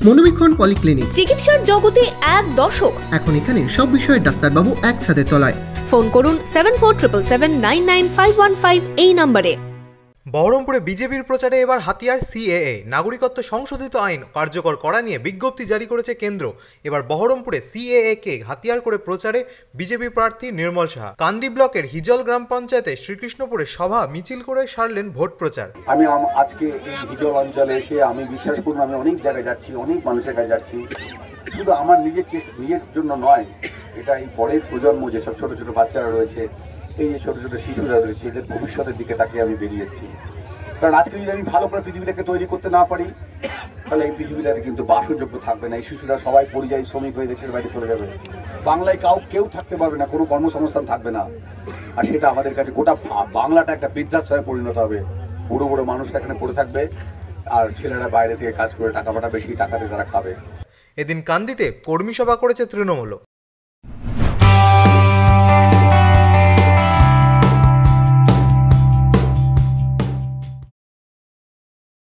মনোবীক্ষণ polyclinic, চিকিৎসার জগতে এক দশক। এখন এখানে সব বিষয়ে ডাক্তারবাবু একসাথে তলায়। ফোন করুন 7477799515 এই নম্বরে। বহরমপুরে বিজেপির প্রচারে এবার হাতিয়ার সিএএ। নাগরিকত্ব সংশোধিত আইন কার্যকর করা নিয়ে বিজ্ঞপ্তি জারি করেছে কেন্দ্র। এবার বহরমপুরে সিএএ কে হাতিয়ার করে প্রচারে বিজেপি প্রার্থী নির্মল সাহা। কান্দি ব্লকের হিজল গ্রাম পঞ্চায়েতে শ্রীকৃষ্ণপুরে সভা মিছিল করে সারলেন ভোট প্রচার। আমি আজকে এই হিজল অঞ্চলে এসে আমি বিশ্বাস করুন আমি অনেক জায়গায় যাচ্ছি, অনেক মানুষের কাছে যাচ্ছি, শুধু আমার নিজের জন্য নয়, এটা এই পরের প্রজন্ম যেসব ছোট ছোট বাচ্চারা রয়েছে, এই যে ছোট ছোট শিশুরা রয়েছে, এদের ভবিষ্যতের দিকে তাকিয়ে আমি বেরিয়ে এসেছি। কারণ আজকে যদি আমি ভালো করে পৃথিবীটাকে তৈরি করতে না পারি, তাহলে এই পৃথিবীটাতে কিন্তু বাসযোগ্য থাকবে না। এই শিশুরা সবাই পরিযায়ী শ্রমিক হয়ে দেশের বাইরে চলে যাবে। বাংলায় কেউ থাকতে পারবে না, কোনো কর্মসংস্থান থাকবে না। আর সেটা আমাদের কাছে গোটা বাংলাটা একটা বৃদ্ধাশ্রয়ে পরিণত হবে। বুড়ো বুড়ো মানুষরা এখানে পড়ে থাকবে, আর ছেলেরা বাইরে থেকে কাজ করে টাকা বেশি টাকাতে তারা খাবে। এদিন কান্দিতে কর্মী সভা করেছে তৃণমূল।